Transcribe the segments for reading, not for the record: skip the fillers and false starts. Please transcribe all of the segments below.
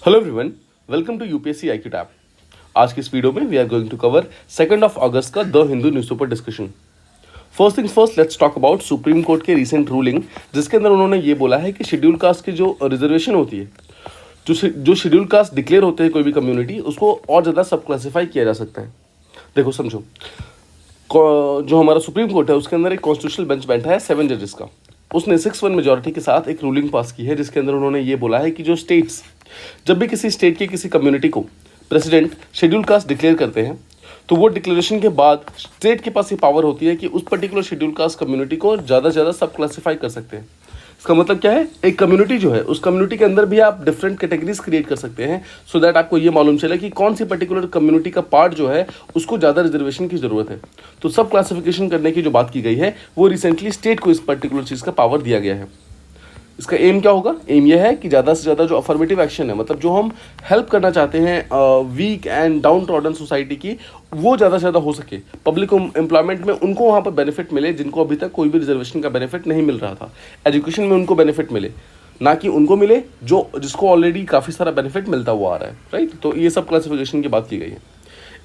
Hello everyone, welcome to UPSC IQ tab. आज की इस वीडियो में we are going to cover 2 अगस्त का the Hindu newspaper discussion. First things first, let's talk about supreme court के recent ruling, जिसके अंदर उन्होंने ये बोला है कि शेड्यूल कास्ट की जो रिजर्वेशन होती है, जो शेड्यूल कास्ट डिक्लेयर होते हैं कोई भी कम्युनिटी, उसको और ज़्यादा सब क्लासीफाई किया जा सकता है। देखो समझो, जो हमारा सुप्रीम कोर्ट है उसके अंदर एक कॉन्स्टिट्यूशनल बेंच बैठा है 7 जजेस का। उसने 6-1 मेजोरिटी के साथ एक रूलिंग पास की है, जिसके अंदर उन्होंने ये बोला है कि जो स्टेट्स, जब भी किसी स्टेट की किसी कम्युनिटी को प्रेसिडेंट शेड्यूल कास्ट डिक्लेयर करते हैं, तो वो डिक्लेरेशन के बाद स्टेट के पास ये पावर होती है कि उस पर्टिकुलर शेड्यूल कास्ट कम्युनिटी को ज़्यादा से ज़्यादा सब क्लासीफाई कर सकते हैं। इसका मतलब क्या है, एक कम्युनिटी जो है उस कम्युनिटी के अंदर भी आप डिफरेंट कैटेगरीज क्रिएट कर सकते हैं, सो दैट आपको ये मालूम चले कि कौन सी पर्टिकुलर कम्युनिटी का पार्ट जो है उसको ज़्यादा रिजर्वेशन की ज़रूरत है। तो सब क्लासिफिकेशन करने की जो बात की गई है, वो रिसेंटली स्टेट को इस पर्टिकुलर चीज़ का पावर दिया गया है। इसका एम क्या होगा? एम यह है कि ज़्यादा से ज़्यादा जो अफर्मेटिव एक्शन है, मतलब जो हम हेल्प करना चाहते हैं weak and downtrodden society की, वो ज़्यादा से ज़्यादा हो सके। पब्लिक एम्प्लॉयमेंट में उनको वहाँ पर बेनिफिट मिले जिनको अभी तक कोई भी रिजर्वेशन का बेनिफिट नहीं मिल रहा था। एजुकेशन में उनको बेनिफिट मिले, ना कि उनको मिले जिसको ऑलरेडी काफ़ी सारा बेनिफिट मिलता हुआ आ रहा है, राइट। तो ये सब क्लासिफिकेशन की बात की गई है।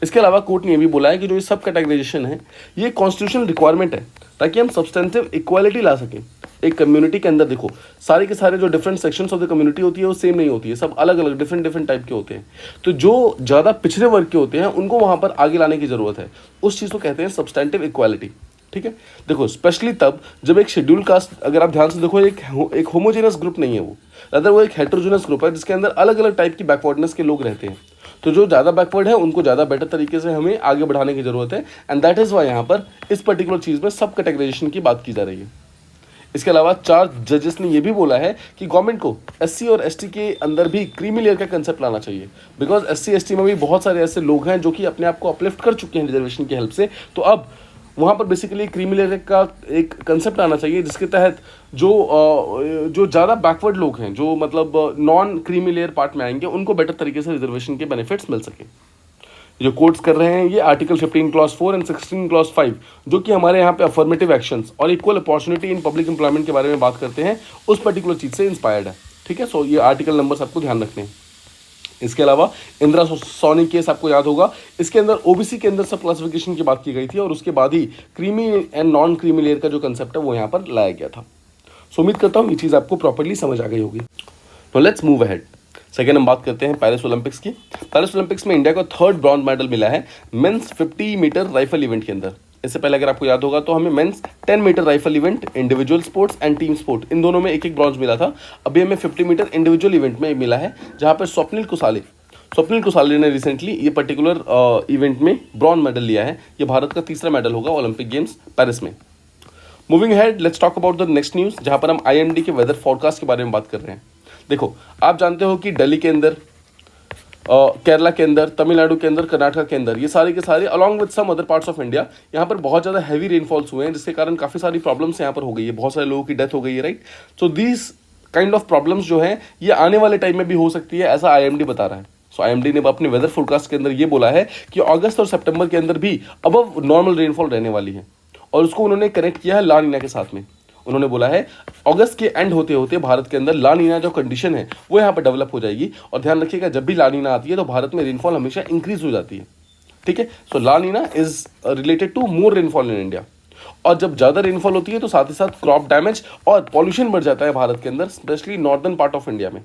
इसके अलावा कोर्ट ने यह भी बोला है कि जो ये सब कैटेगराइजेशन है, ये कॉन्स्टिट्यूशनल रिक्वायरमेंट है, ताकि हम सब्सटेंटिव इक्वालिटी ला सकें। एक कम्युनिटी के अंदर देखो, सारे के सारे जो different sections of the community होती है वो सेम नहीं होती है, सब अलग अलग डिफरेंट टाइप के होते हैं। तो जो ज़्यादा पिछड़े वर्ग के होते हैं उनको वहाँ पर आगे लाने की ज़रूरत है। उस चीज़ को कहते हैं सब्सटेंटिव इक्वालिटी, ठीक है। देखो, स्पेशली तब जब एक शेड्यूल कास्ट, अगर आप ध्यान से देखो, एक होमोजेनस ग्रुप नहीं है वो, अदर वो एक हेटेरोजेनस ग्रुप है जिसके अंदर अलग अलग टाइप की बैकवर्डनेस के लोग रहते हैं। तो जो ज़्यादा बैकवर्ड है उनको ज़्यादा बेटर तरीके से हमें आगे बढ़ाने की ज़रूरत है, एंड दैट इज़ वाई यहाँ पर इस पर्टिकुलर चीज़ में सब कैटेगराइजेशन की बात की जा रही है। इसके अलावा 4 जजेस ने यह भी बोला है कि गवर्नमेंट को एससी और एसटी के अंदर भी क्रीमी लेयर का कंसेप्ट लाना चाहिए, बिकॉज एससी एसटी में भी बहुत सारे ऐसे लोग हैं जो कि अपने आप को अपलिफ्ट कर चुके हैं रिजर्वेशन की हेल्प से। तो अब वहाँ पर बेसिकली क्रीमी लेयर का एक कंसेप्ट आना चाहिए, जिसके तहत जो ज़्यादा बैकवर्ड लोग हैं, जो मतलब नॉन क्रीमी लेयर पार्ट में आएंगे, उनको बेटर तरीके से रिजर्वेशन के बेनिफिट्स मिल सके। जो कोट्स कर रहे हैं ये आर्टिकल 15 क्लॉज 4 एंड 16 क्लॉज 5, जो कि हमारे यहाँ पे अफर्मेटिव एक्शंस और equal opportunity in public employment के बारे में बात करते हैं, उस पर्टिकुलर चीज़ से इंस्पायर्ड है, ठीक है। सो ये आर्टिकल नंबर्स आपको ध्यान रखने हैं। इसके अलावा इंदिरा सोनी केस आपको याद होगा, इसके अंदर ओबीसी के अंदर सब क्लासिफिकेशन की बात की गई थी, और उसके बाद ही creamy and non creamy layer का जो कंसेप्ट है वो यहाँ पर लाया गया था। सो उम्मीद करता हूँ ये चीज़ आपको प्रॉपरली समझ आ गई होगी। तो लेट्स मूव अहेड। सेकेंड हम बात करते हैं पेरिस ओलंपिक्स की। पेरिस ओलंपिक्स में इंडिया को 3rd ब्रॉन्ज मेडल मिला है मेंस 50 मीटर राइफल इवेंट के अंदर। इससे पहले अगर आपको याद होगा तो हमें men's 10 metre rifle event, individual sports and team sport, इन दोनों में एक ब्रॉन्ज मिला था। अभी हमें 50 मीटर इंडिविजुअल इवेंट में मिला है, जहाँ पर स्वप्निल कुसाले ने रिसेंटली ये पर्टिकुलर इवेंट में ब्रॉन्ज मेडल लिया है। ये भारत का 3रा मेडल होगा ओलंपिक गेम्स पेरिस में। Moving head, let's talk about the next news, जहाँ पर हम IMD के वेदर फोरकास्ट के बारे में बात कर रहे हैं। देखो, आप जानते हो कि दिल्ली के अंदर, केरला के अंदर, तमिलनाडु के अंदर, कर्नाटक के अंदर, ये सारे के सारे along with some other parts of India, यहाँ पर बहुत ज़्यादा हैवी रेनफॉल्स हुए हैं, जिसके कारण काफ़ी सारी प्रॉब्लम्स यहाँ पर हो गई है, बहुत सारे लोगों की डेथ हो गई है, right. So these kind of problems जो हैं ये आने वाले टाइम में भी हो सकती है, ऐसा IMD बता रहा है। सो IMD ने अपने वेदर फोरकास्ट के अंदर ये बोला है कि अगस्त और सितंबर के अंदर भी अबव नॉर्मल रेनफॉल रहने वाली है, और उसको उन्होंने कनेक्ट किया है ला नीना के साथ में। उन्होंने बोला है अगस्त के एंड होते होते भारत के अंदर ला नीना जो कंडीशन है वो यहाँ पर डेवलप हो जाएगी। और ध्यान रखिएगा, जब भी ला नीना आती है तो भारत में रेनफॉल हमेशा इंक्रीज हो जाती है, ठीक है। So La Nina is related to more rainfall in India, और जब ज़्यादा रेनफॉल होती है तो साथ ही साथ क्रॉप डैमेज और पॉल्यूशन बढ़ जाता है भारत के अंदर, specially northern part of India में।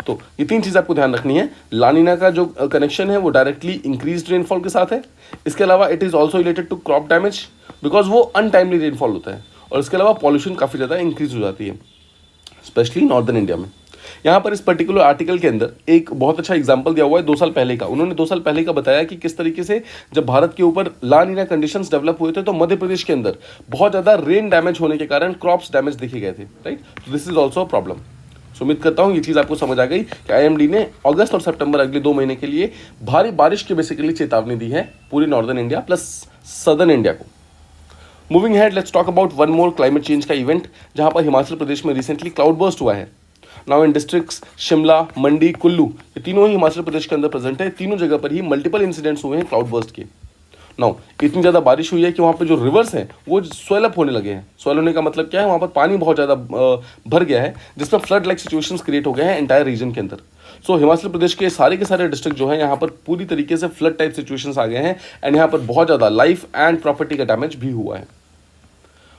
तो ये 3 चीज़ आपको ध्यान रखनी है। ला नीना का जो कनेक्शन है वो डायरेक्टली इंक्रीज रेनफॉल के साथ है। इसके अलावा it is also related to crop damage, because वो अनटाइमली रेनफॉल होता है। और इसके अलावा पॉल्यूशन काफ़ी ज़्यादा इंक्रीज हो जाती है, स्पेशली नॉर्दर्न इंडिया में। यहाँ पर इस पर्टिकुलर आर्टिकल के अंदर एक बहुत अच्छा एग्जांपल दिया हुआ है 2 साल पहले का। उन्होंने 2 साल पहले का बताया कि किस तरीके से जब भारत के ऊपर ला नीना कंडीशंस डेवलप हुए थे तो मध्य प्रदेश के अंदर बहुत ज़्यादा रेन डैमेज होने के कारण क्रॉप्स डैमेज देखे गए थे, राइट। तो this is also a problem. So उम्मीद करता हूँ ये चीज़ आपको समझ आ गई कि IMD ने अगस्त और सितंबर अगले 2 महीने के लिए भारी बारिश की बेसिकली चेतावनी दी है पूरी northern India plus southern India को। Moving head, let's talk about one more climate change का इवेंट, जहाँ पर हिमाचल प्रदेश में रिसेंटली क्लाउड बर्स्ट हुआ है। नाउ इन डिस्ट्रिक्ट्स शिमला, मंडी, कुल्लू, ये तीनों ही हिमाचल प्रदेश के अंदर प्रेजेंट है। तीनों जगह पर ही मल्टीपल इंसिडेंट्स हुए हैं क्लाउड बर्स्ट के। नाउ इतनी ज़्यादा बारिश हुई है कि वहाँ पे जो रिवर्स हैं वो स्वेल अप होने लगे हैं। स्वेल होने का मतलब क्या है, वहाँ पर पानी बहुत ज़्यादा भर गया है, जिसमें फ्लड लाइक सिचुएशंस क्रिएट हो गए हैं एंटायर रीजन के अंदर। सो हिमाचल प्रदेश के सारे डिस्ट्रिक्ट जो है यहाँ पर पूरी तरीके से फ्लड टाइप सिचुएशंस आ गए हैं एंड यहाँ पर बहुत ज़्यादा लाइफ एंड प्रॉपर्टी का डैमेज भी हुआ है।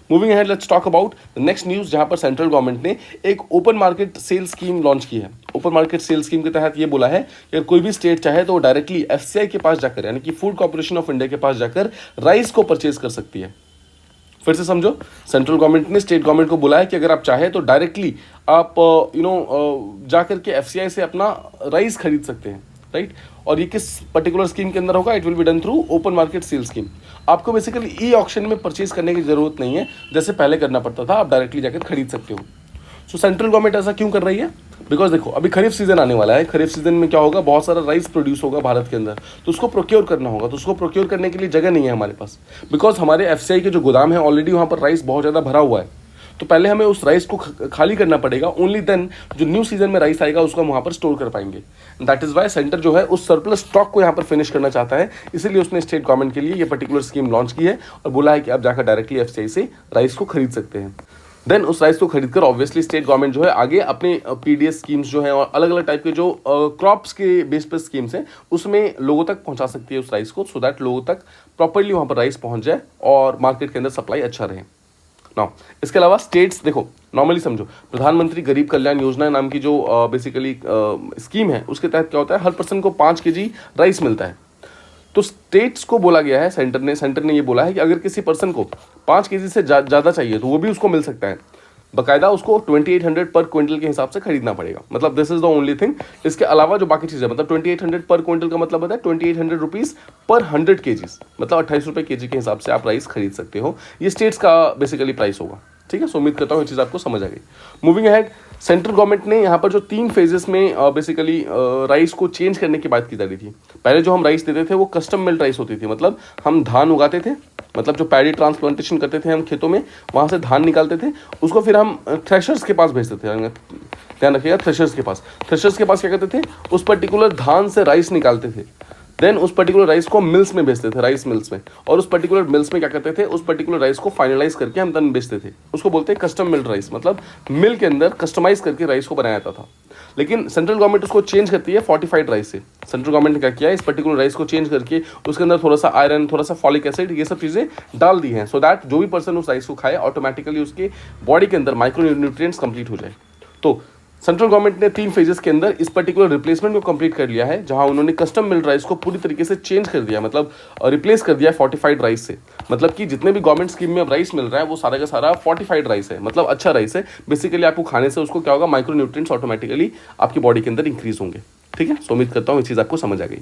Moving ahead, let's talk about the next news, जहाँ पर सेंट्रल गवर्नमेंट ने एक open market sale scheme launch की है। ओपन मार्केट सेल स्कीम के तहत ये बोला है कि अगर कोई भी स्टेट चाहे तो वो डायरेक्टली एफसीआई के पास जाकर, यानी कि फूड कॉर्पोरेशन ऑफ इंडिया के पास जाकर राइस को परचेज कर सकती है। फिर से समझो, सेंट्रल गवर्नमेंट ने स्टेट गवर्नमेंट को बोला है कि अगर आप चाहे तो डायरेक्टली आप जाकर के एफसीआई से अपना राइस खरीद सकते हैं, राइट। और ये किस पर्टिकुलर स्कीम के अंदर होगा, it will be done through open market sale scheme. आपको बेसिकली ई ऑक्शन में परचेज करने की जरूरत नहीं है, जैसे पहले करना पड़ता था, आप डायरेक्टली जाकर खरीद सकते हो। सो सेंट्रल गवर्नमेंट ऐसा क्यों कर रही है? बिकॉज देखो, अभी खरीफ सीजन आने वाला है। खरीफ सीजन में क्या होगा, बहुत सारा राइस प्रोड्यूस होगा भारत के अंदर, तो उसको प्रोक्योर करना होगा। तो उसको प्रोक्योर करने के लिए जगह नहीं है हमारे पास, बिकॉज हमारे एफसीआई के जो गोदाम है ऑलरेडी वहाँ पर राइस बहुत ज़्यादा भरा हुआ है। तो पहले हमें उस राइस को खाली करना पड़ेगा, ओनली देन जो न्यू सीजन में राइस आएगा उसको हम वहाँ पर स्टोर कर पाएंगे। दैट इज़ वाई सेंटर जो है उस सरप्लस स्टॉक को यहाँ पर फिनिश करना चाहता है, इसीलिए उसने स्टेट गवर्नमेंट के लिए ये पर्टिकुलर स्कीम लॉन्च की है और बोला है कि आप जाकर डायरेक्टली एफसीआई से राइस को खरीद सकते हैं। देन उस राइस को खरीदकर ऑब्वियसली स्टेट गवर्नमेंट जो है आगे अपने पीडीएस स्कीम्स जो हैं और अलग अलग टाइप के जो क्रॉप्स के बेस पर स्कीम्स हैं उसमें लोगों तक पहुंचा सकती है उस राइस को, सो दैट लोगों तक प्रॉपर्ली वहाँ पर राइस पहुंच जाए और मार्केट के अंदर सप्लाई अच्छा रहे। नाउ इसके अलावा स्टेट्स, देखो नॉर्मली समझो, प्रधानमंत्री गरीब कल्याण योजना नाम की जो बेसिकली स्कीम है उसके तहत क्या होता है, हर पर्सन को 5 kg राइस मिलता है। तो स्टेट्स को बोला गया है, सेंटर ने ये बोला है कि अगर किसी पर्सन को 5 kg से ज़्यादा चाहिए तो वो भी उसको मिल सकता है। बाकायदा उसको 2800 पर क्विंटल के हिसाब से खरीदना पड़ेगा, मतलब this is the only thing. इसके अलावा जो बाकी चीज़ें, मतलब 2800 पर क्विंटल का मतलब होता है 2800 रुपीज़ पर 100 kg, मतलब 28 रुपये kg के हिसाब से आप राइस खरीद सकते हो। ये स्टेट्स का बेसिकली प्राइस होगा, ठीक है। सो उम्मीद करता हूँ ये चीज़ आपको समझ आ गई। मूविंग अहेड, सेंट्रल गवर्नमेंट ने यहाँ पर जो 3 फेजेस में बेसिकली राइस को चेंज करने की बात की जा रही थी। पहले जो हम राइस देते थे वो कस्टम मिल्ड राइस होती थी, मतलब हम धान उगाते थे, मतलब जो पैडी ट्रांसप्लांटेशन करते थे हम खेतों में, वहाँ से धान निकालते थे, उसको फिर हम थ्रेशर्स के पास भेजते थे। ध्यान रखिएगा, थ्रेशर्स के पास क्या करते थे, उस पर्टिकुलर धान से राइस निकालते थे। देन उस पर्टिकुलर राइस को मिल्स में बेचते थे, राइस मिल्स में, और उस पर्टिकुलर मिल्स में क्या करते थे, उस पर्टिकुलर राइस को फाइनलाइज करके हम देन बेचते थे। उसको बोलते हैं कस्टम मिल्ड राइस, मतलब मिल के अंदर कस्टमाइज करके राइस को बनाया जाता था। लेकिन सेंट्रल गवर्नमेंट उसको चेंज करती है फोर्टिफाइड राइस से। सेंट्रल गवर्नमेंट ने क्या किया है, इस पर्टिकुलर राइस को चेंज करके उसके अंदर थोड़ा सा आयरन, थोड़ा सा फॉलिक एसिड, ये सब चीज़ें डाल दी हैं, सो दैट जो भी पर्सन उस राइस को खाए ऑटोमेटिकली उसके बॉडी के अंदर माइक्रो न्यूट्रिएंट्स कंप्लीट हो जाए। तो सेंट्रल गवर्नमेंट ने 3 फेजेस के अंदर इस पर्टिकुलर रिप्लेसमेंट को कंप्लीट कर लिया है, जहां उन्होंने कस्टम मिल्ड राइस को पूरी तरीके से चेंज कर दिया, मतलब रिप्लेस कर दिया फोर्टिफाइड राइस से। मतलब कि जितने भी गवर्नमेंट स्कीम में अब राइस मिल रहा है वो सारा का सारा फोर्टिफाइड राइस है, मतलब अच्छा राइस है। बेसिकली आपको खाने से उसको क्या होगा, माइक्रो न्यूट्रिएंट्स ऑटोमेटिकली आपकी बॉडी के अंदर इंक्रीज होंगे, ठीक है। सो उम्मीद करता हूँ ये चीज़ आपको समझ आ गई।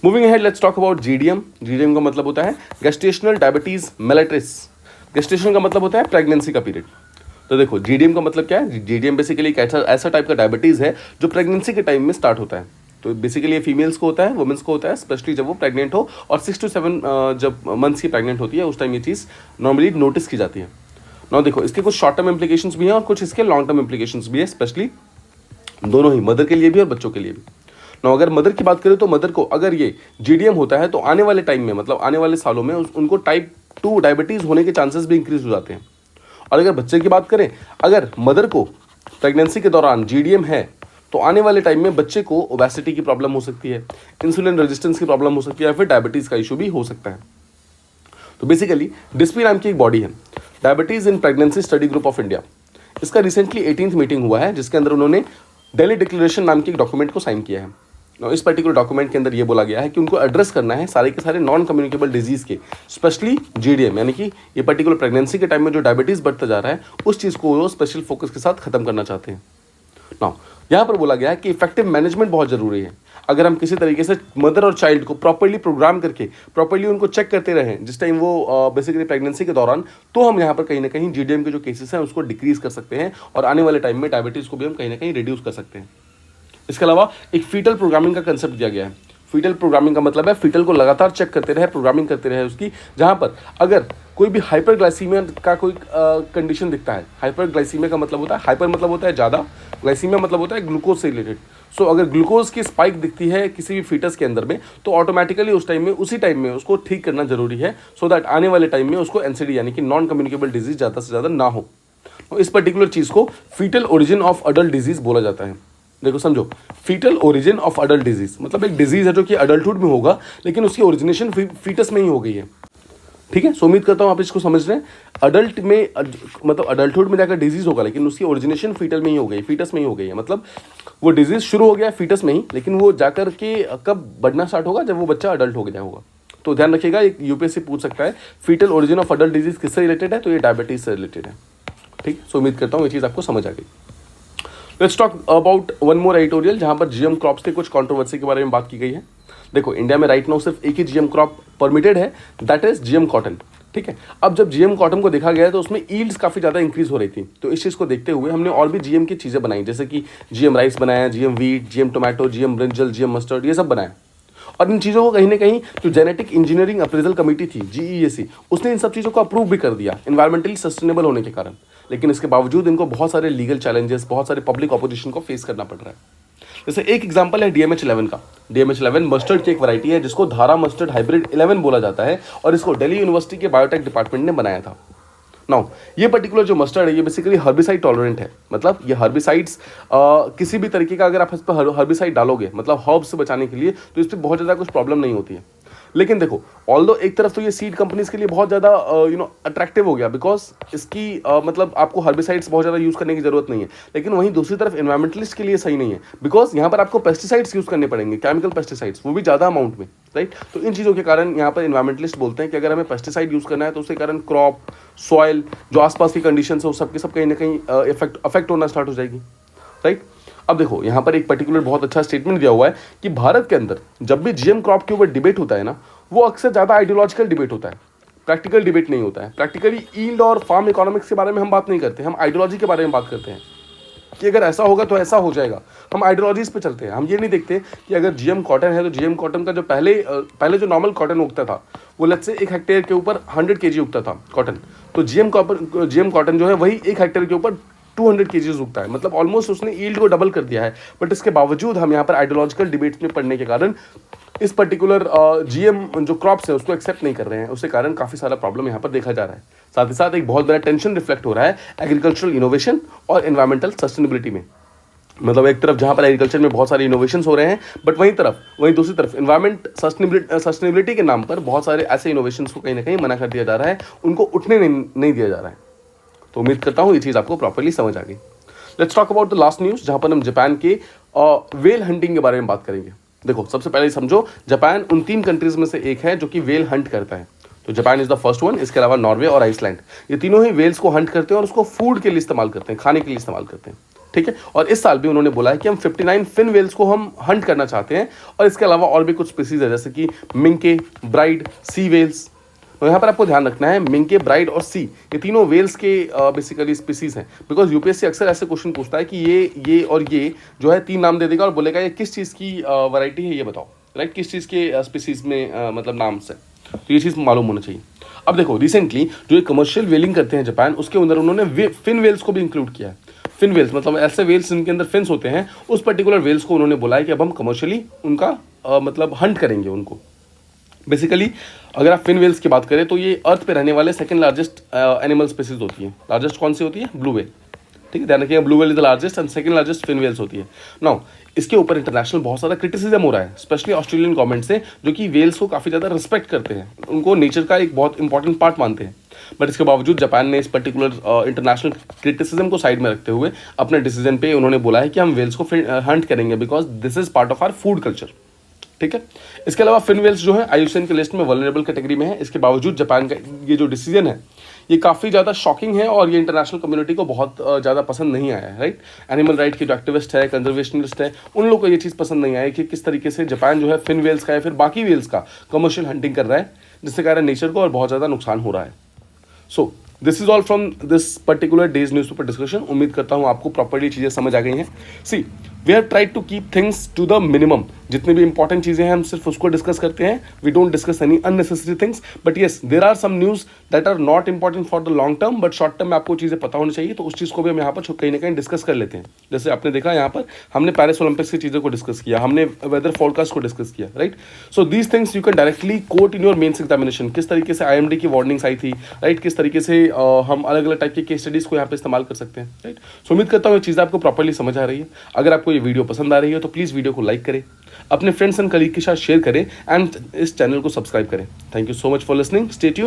Moving ahead, let's talk about GDM. GDM का मतलब होता है गेस्टेशनल डायबिटीज मेलिटस। गेस्टेशन का मतलब होता है प्रेगनेंसी का पीरियड। तो देखो जीडीएम का मतलब क्या है, जीडीएम बेसिकली एक ऐसा टाइप का डायबिटीज़ है जो प्रेगनेंसी के टाइम में स्टार्ट होता है। तो बेसिकली ये फीमेल्स को होता है, वुमेन्स को होता है, स्पेशली जब वो प्रेग्नेंट हो, और 6 to 7 जब मंथ्स की प्रेग्नेंट होती है उस टाइम ये चीज़ नॉर्मली नोटिस की जाती है। ना देखो, इसके कुछ शॉर्ट टर्म इंप्लीकेशंस भी हैं और कुछ इसके लॉन्ग टर्म इंप्लीकेशंस भी है, स्पेशली दोनों ही, मदर के लिए भी और बच्चों के लिए भी। ना अगर मदर की बात करें तो मदर को अगर ये जीडीएम होता है तो आने वाले टाइम में, मतलब आने वाले सालों में उनको टाइप 2 डायबिटीज़ होने के चांसेस भी इंक्रीज हो जाते हैं। और अगर बच्चे की बात करें, अगर मदर को प्रेगनेंसी के दौरान जीडीएम है तो आने वाले टाइम में बच्चे को ओबेसिटी की प्रॉब्लम हो सकती है, इंसुलिन रेजिस्टेंस की प्रॉब्लम हो सकती है, या फिर डायबिटीज़ का इशू भी हो सकता है। तो बेसिकली डिस्पी नाम की एक बॉडी है, diabetes in pregnancy study group of India. इसका रिसेंटली 18th मीटिंग हुआ है, जिसके अंदर उन्होंने दिल्ली डिक्लेरेशन नाम की एक डॉक्यूमेंट को साइन किया है। इस पर्टिकुलर डॉक्यूमेंट के अंदर ये बोला गया है कि उनको एड्रेस करना है सारे के सारे नॉन कम्युनिकेबल डिजीज़ के, स्पेशली जीडीएम, यानी कि ये पर्टिकुलर प्रेगनेंसी के टाइम में जो डायबिटीज़ बढ़ता जा रहा है उस चीज़ को वो स्पेशल फोकस के साथ खत्म करना चाहते हैं। नाउ यहाँ पर बोला गया है कि इफेक्टिव मैनेजमेंट बहुत ज़रूरी है। अगर हम किसी तरीके से मदर और चाइल्ड को प्रॉपर्ली प्रोग्राम करके प्रॉपर्ली उनको चेक करते रहें जिस टाइम वो बेसिकली प्रेगनेंसी के दौरान, तो हम यहाँ पर कहीं ना कहीं जीडीएम के जो केसेस हैं उसको डिक्रीज कर सकते हैं और आने वाले टाइम में डायबिटीज़ को भी हम कहीं ना कहीं रिड्यूस कर सकते हैं। इसके अलावा एक फीटल प्रोग्रामिंग का कंसेप्ट दिया गया है। फीटल प्रोग्रामिंग का मतलब है फीटल को लगातार चेक करते रहे, प्रोग्रामिंग करते रहे उसकी, जहाँ पर अगर कोई भी हाइपरग्लाइसीमिया का कोई कंडीशन दिखता है। हाइपरग्लाइसीमिया का मतलब होता है, हाइपर मतलब होता है ज़्यादा, ग्लाइसीमिया मतलब होता है ग्लूकोज से रिलेटेड। सो अगर ग्लूकोज की स्पाइक दिखती है किसी भी फीटस के अंदर में, तो ऑटोमेटिकली उसी टाइम में उसको ठीक करना जरूरी है, सो दैट आने वाले टाइम में उसको एनसीडी यानी कि नॉन कम्युनिकेबल डिजीज ज़्यादा से ज़्यादा ना हो। तो इस पर्टिकुलर चीज़ को foetal origin of adult disease बोला जाता है। देखो समझो, foetal origin of adult disease मतलब एक डिजीज है जो कि अडल्टहुड में होगा, लेकिन उसकी ओरिजिनेशन फीटस में ही हो गई है। ठीक है, सो उम्मीद करता हूँ आप इसको समझ रहे हैं। अडल्ट में मतलब अडल्टहुड में जाकर डिजीज होगा, लेकिन उसकी ओरिजिनेशन फीटल में ही हो गई, फीटस में ही हो गई है। मतलब वो डिजीज शुरू हो गया फीटस में ही, लेकिन वो जाकर के कब बढ़ना स्टार्ट होगा, जब वो बच्चा अडल्ट हो गया होगा। तो ध्यान रखिएगा, एक यूपीएससी पूछ सकता है foetal origin of adult disease किससे रिलेटेड है, तो ये डायबिटीज से रिलेटेड है। ठीक, सो उम्मीद करता हूँ ये चीज़ आपको समझ आ गई। Let's talk about one more editorial, जहाँ पर जीएम क्रॉप्स के कुछ कंट्रोवर्सी के बारे में बात की गई है। देखो, इंडिया में राइट नाउ सिर्फ एक ही जीएम क्रॉप परमिटेड है, दैट इज जीएम कॉटन। ठीक है, अब जब जीएम कॉटन को देखा गया तो उसमें ईल्ड्स काफ़ी ज़्यादा इंक्रीज हो रही थी, तो इस चीज़ को देखते हुए हमने और भी जीएम की चीज़ें बनाई, जैसे कि जीएम राइस बनाया, GM wheat, GM tomato, GM brinjal, GM mustard, ये सब बनाया। और इन चीज़ों को कहीं ना कहीं जो जेनेटिक इंजीनियरिंग अप्रेजल कमेटी थी, जीईएसी, उसने इन सब चीज़ों को अप्रूव भी कर दिया एनवायरमेंटली सस्टेनेबल होने के कारण। लेकिन इसके बावजूद इनको बहुत सारे लीगल चैलेंजेस, बहुत सारे पब्लिक ऑपोजिशन को फेस करना पड़ रहा है। जैसे एक एग्जांपल है DMH11 का। DMH11 मस्टर्ड की एक वैरायटी है जिसको धारा मस्टर्ड हाइब्रिड 11 बोला जाता है, और इसको दिल्ली यूनिवर्सिटी के बायोटेक डिपार्टमेंट ने बनाया था। नाउ ये पर्टिकुलर जो मस्टर्ड है ये बेसिकली हर्बिसाइड टॉलरेंट है, मतलब ये हर्बिसाइड्स किसी भी तरीके का अगर आप इस पर हर्बिसाइड डालोगे, मतलब हर्ब्स से बचाने के लिए, तो इस पर बहुत ज़्यादा कुछ प्रॉब्लम नहीं होती है। लेकिन देखो, ऑल्दो एक तरफ तो ये सीड कंपनीज के लिए बहुत ज़्यादा अट्रैक्टिव हो गया, बिकॉज इसकी मतलब आपको हर्बिसाइड्स बहुत ज़्यादा यूज़ करने की जरूरत नहीं है। लेकिन वहीं दूसरी तरफ एनवायरमेंटलिस्ट के लिए सही नहीं है, बिकॉज यहाँ पर आपको पेस्टिसाइड्स यूज़ करने पड़ेंगे, केमिकल पेस्टिसाइड्स, वो भी ज़्यादा अमाउंट में, राइट। तो इन चीज़ों के कारण यहाँ पर एनवायरमेंटलिस्ट बोलते हैं कि अगर हमें पेस्टिसाइड यूज़ करना है तो उसके कारण क्रॉप, सॉइल, जो आसपास की कंडीशन है, वो सब कहीं ना कहीं अफेक्ट होना स्टार्ट हो जाएगी, राइट। अब देखो, यहाँ पर एक पर्टिकुलर बहुत अच्छा स्टेटमेंट दिया हुआ है कि भारत के अंदर जब भी जीएम क्रॉप के ऊपर डिबेट होता है ना, वो अक्सर ज़्यादा आइडियोलॉजिकल डिबेट होता है, प्रैक्टिकल डिबेट नहीं होता है। प्रैक्टिकली ईल्ड और फार्म इकोनॉमिक्स के बारे में हम बात नहीं करते, हम आइडियोलॉजी के बारे में बात करते हैं कि अगर ऐसा होगा तो ऐसा हो जाएगा। हम आइडियोलॉजीज पे चलते हैं। हम ये नहीं देखते कि अगर जीएम कॉटन है तो जीएम कॉटन का जो पहले जो नॉर्मल कॉटन उगता था, वो लेट्स से 1 हेक्टेयर के ऊपर 100 kg उगता था कॉटन, तो जीएम कॉटन जो है वही 1 हेक्टेयर के ऊपर 200 kg उगता है। मतलब ऑलमोस्ट उसने ईल्ड को डबल कर दिया है। बट इसके बावजूद हम यहाँ पर आइडियोलॉजिकल डिबेट्स में पढ़ने के कारण इस पर्टिकुलर जीएम जो क्रॉप्स है उसको एक्सेप्ट नहीं कर रहे हैं, उसके कारण काफ़ी सारा प्रॉब्लम यहाँ पर देखा जा रहा है। साथ ही साथ एक बहुत बड़ा टेंशन रिफ्लेक्ट हो रहा है एग्रीकल्चरल इनोवेशन और एनवायरमेंटल सस्टेनेबिलिटी में। मतलब एक तरफ जहाँ पर एग्रीकल्चर में बहुत सारे इनोवेशंस हो रहे हैं, बट वहीं दूसरी तरफ एनवायरमेंट सस्टेनेबिलिटी के नाम पर बहुत सारे ऐसे इनोवेशंस को कहीं ना कहीं मना कर दिया जा रहा है, उनको उठने नहीं दिया जा रहा है। तो उम्मीद करता हूँ ये चीज़ आपको प्रॉपर्ली समझ आ गई। Let's talk about the last news, जहाँ पर हम जापान के वेल हंटिंग के बारे में बात करेंगे। देखो, सबसे पहले समझो, जापान उन 3 कंट्रीज में से एक है जो कि वेल हंट करता है। तो Japan is the first one. इसके अलावा नॉर्वे और आइसलैंड, ये तीनों ही वेल्स को हंट करते हैं और उसको फूड के लिए इस्तेमाल करते हैं, खाने के लिए इस्तेमाल करते हैं। ठीक है, और इस साल भी उन्होंने बोला है कि हम 59 फिन वेल्स को हम हंट करना चाहते हैं, और इसके अलावा और भी कुछ स्पीसीज है, जैसे कि मिंके, ब्राइड, सी वेल्स। तो यहाँ पर आपको ध्यान रखना है, मिंके, ब्राइड और सी, ये तीनों वेल्स के बेसिकली स्पीसीज हैं। बिकॉज यूपीएससी अक्सर ऐसे क्वेश्चन पूछता है कि ये और ये जो है 3 नाम दे देगा और बोलेगा ये किस चीज़ की वैरायटी है, ये बताओ, राइट, किस चीज़ के स्पीसीज में मतलब नाम से। तो ये चीज़ मालूम होना चाहिए। अब देखो, रिसेंटली जो ये कमर्शियल वेलिंग करते हैं जापान, उसके अंदर उन्होंने फिन वेल्स को भी इंक्लूड किया है। फिन वेल्स मतलब ऐसे वेल्स जिनके अंदर फिन्स होते हैं, उस पर्टिकुलर वेल्स को उन्होंने बोला है कि अब हम कमर्शियली उनका मतलब हंट करेंगे उनको। बेसिकली अगर आप फिन वेल्स की बात करें तो ये अर्थ पे रहने वाले सेकंड लार्जेस्ट एनिमल स्पीसीज होती है। लार्जेस्ट कौन सी होती है? Blue whale. ठीक है, ध्यान रखिएगा, blue whale is the largest and second largest fin whales होती है। नाउ इसके ऊपर इंटरनेशनल बहुत सारा क्रिटिसिज्म हो रहा है, स्पेशली ऑस्ट्रेलियन गवर्नमेंट से, जो कि वेल्स को काफ़ी ज़्यादा रिस्पेक्ट करते हैं, उनको नेचर का एक बहुत इंपॉर्टेंट पार्ट मानते हैं। बट इसके बावजूद जापान ने इस पर्टिकुलर इंटरनेशनल क्रिटिसिज्म को साइड में रखते हुए अपने डिसीजन पे उन्होंने बोला है कि हम वेल्स को हंट करेंगे because this is part of our food culture. ठीक है, इसके अलावा फिन वेल्स जो है आईयूसीएन के लिस्ट में वल्नरेबल कैटेगरी में है। इसके बावजूद जापान का ये जो डिसीजन है ये काफ़ी ज़्यादा शॉकिंग है और ये इंटरनेशनल कम्युनिटी को बहुत ज़्यादा पसंद नहीं आया है, राइट। एनिमल राइट के जो एक्टिविस्ट है, कंजर्वेशनिस्ट है, उन लोगों को ये चीज़ पसंद नहीं आई कि किस तरीके से जापान जो है फिन वेल्स का या फिर बाकी वेल्स का कमर्शियल हंटिंग कर रहा है, जिससे कारण नेचर को और बहुत ज़्यादा नुकसान हो रहा है। So this is all from this particular days newspaper discussion. उम्मीद करता हूँ आपको प्रॉपर्ली चीज़ें समझ आ गई हैं। See we have tried to keep things to the minimum. जितनी भी इंपॉर्टेंट चीज़ें हैं हम सिर्फ उसको डिस्कस करते हैं. We don't discuss any unnecessary things. But yes, there are some news that are not important for the long term, but short term में आपको चीज़ें पता होनी चाहिए, तो उस चीज़ को भी हम यहाँ पर कहीं ना कहीं डिस्कस कर लेते हैं. जैसे आपने देखा यहाँ पर हमने पेरिस ओलंपिक्स की चीज़ों को डिस्कस किया, हमने वेदर फोरकास्ट को डिस्कस किया, right. So these things you can directly quote in your mains examination. किस तरीके से IMD की वार्निंग्स आई थी, राइट, किस तरीके से हम अलग अलग टाइप के केस स्टडीज़ को यहाँ पे इस्तेमाल कर सकते हैं, राइट. सो उम्मीद करता हूँ ये चीज़ आपको प्रॉपर्ली समझ आ रही है. अगर आपको ये वीडियो पसंद आ रही है तो प्लीज़ वीडियो को लाइक करें, अपने फ्रेंड्स एंड कलीग के साथ शेयर करें एंड इस चैनल को सब्सक्राइब करें. Thank you so much for listening. Stay tuned.